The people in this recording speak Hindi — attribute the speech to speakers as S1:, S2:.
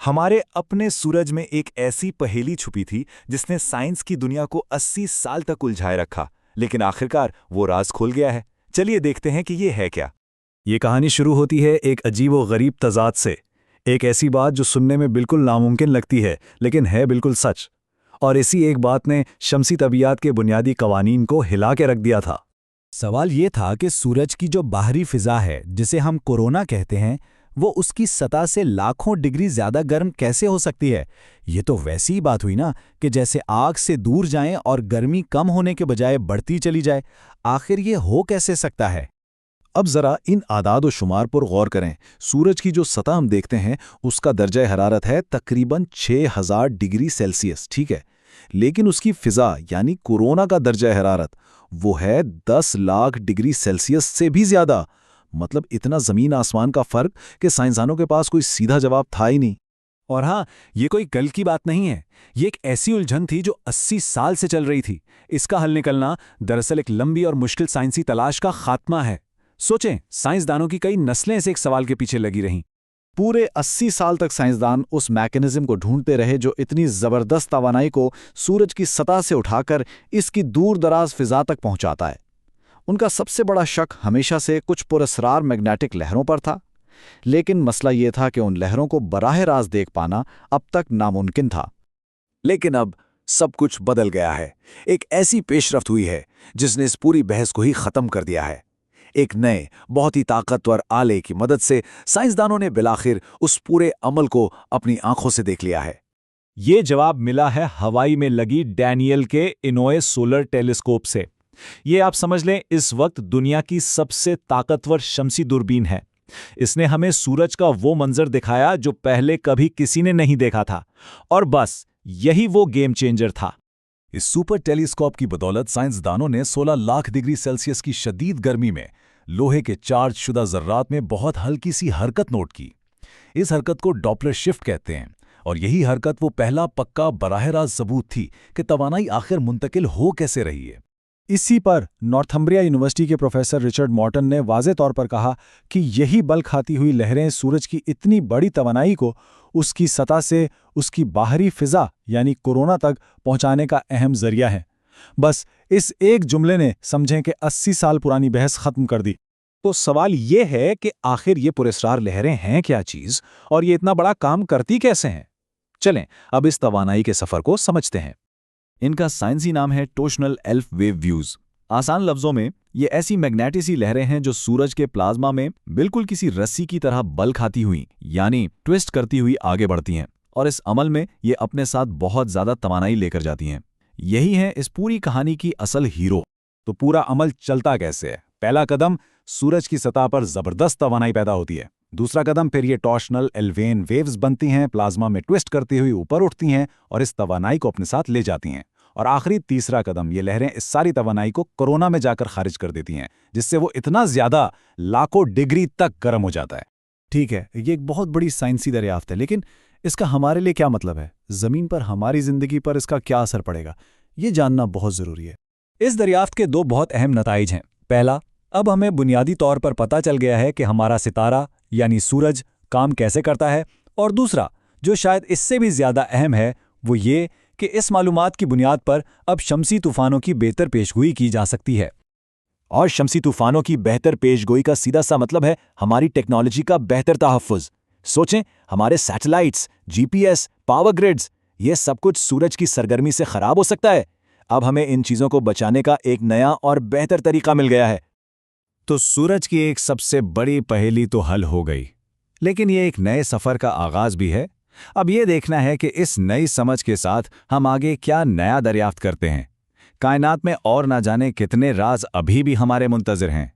S1: हमारे अपने सूरज में एक ऐसी पहेली छुपी थी जिसने साइंस की दुनिया को 80 साल तक उलझाए रखा, लेकिन आखिरकार वो राज खुल गया है। चलिए देखते हैं कि ये है क्या।
S2: ये कहानी शुरू होती है एक अजीब-व-गरीब तज़ाद से। एक ऐसी बात जो सुनने में बिल्कुल नामुमकिन लगती है, लेकिन है बिल्कुल सच। और इसी एक बात ने शमसी तबीयत के बुनियादी कवानीन को हिला के रख दिया था।
S3: सवाल ये था कि सूरज की जो बाहरी फिजा है, जिसे हम कोरोना कहते हैं, वो उसकी सतह से लाखों डिग्री ज़्यादा गर्म कैसे हो सकती है। ये तो वैसी ही बात हुई ना कि जैसे आग से दूर जाएं और गर्मी कम होने के बजाय बढ़ती चली जाए। आखिर ये हो कैसे सकता है?
S2: अब जरा इन आदाद व शुमार पर गौर करें। सूरज की जो सतह हम देखते हैं उसका दर्जा हरारत है तकरीबन 6000 डिग्री सेल्सियस, ठीक है। लेकिन उसकी फिजा यानी कोरोना का दर्जा हरारत वो है 10 लाख डिग्री सेल्सियस से भी ज्यादा। मतलब इतना जमीन आसमान का फर्क कि साइंसदानों के पास कोई सीधा जवाब था ही नहीं।
S3: और हाँ, ये कोई कल की बात नहीं है। ये एक ऐसी उलझन थी जो 80 साल से चल रही थी। इसका हल निकलना दरअसल एक लंबी और मुश्किल साइंसी तलाश का खात्मा है। सोचें, साइंसदानों की कई नस्लें इस एक सवाल के पीछे लगी रहीं।
S2: पूरे 80 साल तक साइंसदान उस मैकेनिज्म को ढूंढते रहे जो इतनी जबरदस्त तवानाई को सूरज की सतह से उठाकर इसकी दूर दराज फिजा तक पहुंचाता है। उनका सबसे बड़ा शक हमेशा से कुछ पुरस्रार मैग्नेटिक लहरों पर था, लेकिन मसला यह था कि उन लहरों को बराह रास्त देख पाना अब तक नामुमकिन था।
S1: लेकिन अब सब कुछ बदल गया है। एक ऐसी पेशरफ्त हुई है जिसने इस पूरी बहस को ही खत्म कर दिया है। एक नए बहुत ही ताकतवर आले की मदद से साइंसदानों ने बिलाखिर उस पूरे अमल को अपनी आंखों से देख लिया है।
S3: ये जवाब मिला है हवाई में लगी डैनियल के इनोए सोलर टेलीस्कोप से। ये आप समझ लें, इस वक्त दुनिया की सबसे ताकतवर शमसी दूरबीन है। इसने हमें सूरज का वो मंजर दिखाया जो पहले कभी किसी ने नहीं देखा था। और बस यही वो गेम चेंजर था।
S2: इस सुपर टेलीस्कोप की बदौलत साइंसदानों ने 16 लाख डिग्री सेल्सियस की शदीद गर्मी में लोहे के चार्ज शुदा जर्रात में बहुत हल्की सी हरकत नोट की। इस हरकत को डॉपलर शिफ्ट कहते हैं, और यही हरकत वो पहला पक्का बराह रास्त सबूत थी कि तवानाई आखिर मुंतकिल हो कैसे रही है। इसी पर नॉर्थम्ब्रिया यूनिवर्सिटी के प्रोफेसर रिचर्ड मॉर्टन ने वाज़े तौर पर कहा कि यही बल खाती हुई लहरें सूरज की इतनी बड़ी तवानाई को उसकी सतह से उसकी बाहरी फिजा यानी कोरोना तक पहुंचाने का अहम जरिया है। बस इस एक जुमले ने समझें कि 80 साल पुरानी बहस खत्म कर दी।
S3: तो सवाल ये है कि आखिर ये पुरस्कार लहरें हैं क्या चीज, और ये इतना बड़ा काम करती कैसे हैं? चलें अब इस तवानाई के सफर को समझते हैं।
S2: इनका साइंसी नाम है टोर्शनल एल्फ वेव व्यूज। आसान लफ्जों में ये ऐसी मैग्नेटिसी लहरें हैं जो सूरज के प्लाज्मा में बिल्कुल किसी रस्सी की तरह बल खाती हुई यानी ट्विस्ट करती हुई आगे बढ़ती हैं, और इस अमल में ये अपने साथ बहुत ज्यादा तवानाई लेकर जाती हैं। यही है इस पूरी कहानी की असल हीरो।
S3: तो पूरा अमल चलता कैसे है? पहला कदम, सूरज की सतह पर जबरदस्त तवानाई पैदा होती है। दूसरा कदम, फिर ये टॉर्शनल एल्वेन वेव्स बनती हैं, प्लाज्मा में ट्विस्ट करती हुई ऊपर उठती हैं और इस तवानाई को अपने साथ ले जाती हैं। और आखिरी तीसरा कदम, ये लहरें इस सारी तवानाई को कोरोना में जाकर खारिज कर देती हैं, जिससे वो इतना ज्यादा लाखों डिग्री तक गर्म हो जाता है।
S2: ठीक है, ये एक बहुत बड़ी साइंसी दरियाफ्त है, लेकिन इसका हमारे लिए क्या मतलब है? जमीन पर हमारी जिंदगी पर इसका क्या असर पड़ेगा, ये जानना बहुत जरूरी है।
S3: इस दरियाफ्त के दो बहुत अहम नताइज हैं। पहला, अब हमें बुनियादी तौर पर पता चल गया है कि हमारा सितारा यानी सूरज काम कैसे करता है। और दूसरा, जो शायद इससे भी ज्यादा अहम है, वो ये कि इस मालूमात की बुनियाद पर अब शमसी तूफानों की बेहतर पेशगोई की जा सकती है।
S1: और शमसी तूफानों की बेहतर पेशगोई का सीधा सा मतलब है हमारी टेक्नोलॉजी का बेहतर तहफ़्फ़ुज़। सोचें, हमारे सैटेलाइट्स, जीपीएस, पावर ग्रिड्स, ये सब कुछ सूरज की सरगर्मी से खराब हो सकता है। अब हमें इन चीज़ों को बचाने का एक नया और बेहतर तरीका मिल गया है।
S3: तो सूरज की एक सबसे बड़ी पहेली तो हल हो गई, लेकिन ये एक नए सफ़र का आगाज़ भी है। अब ये देखना है कि इस नई समझ के साथ हम आगे क्या नया दरियाफ्त करते हैं। कायनात में और ना जाने कितने राज अभी भी हमारे मुंतज़िर हैं।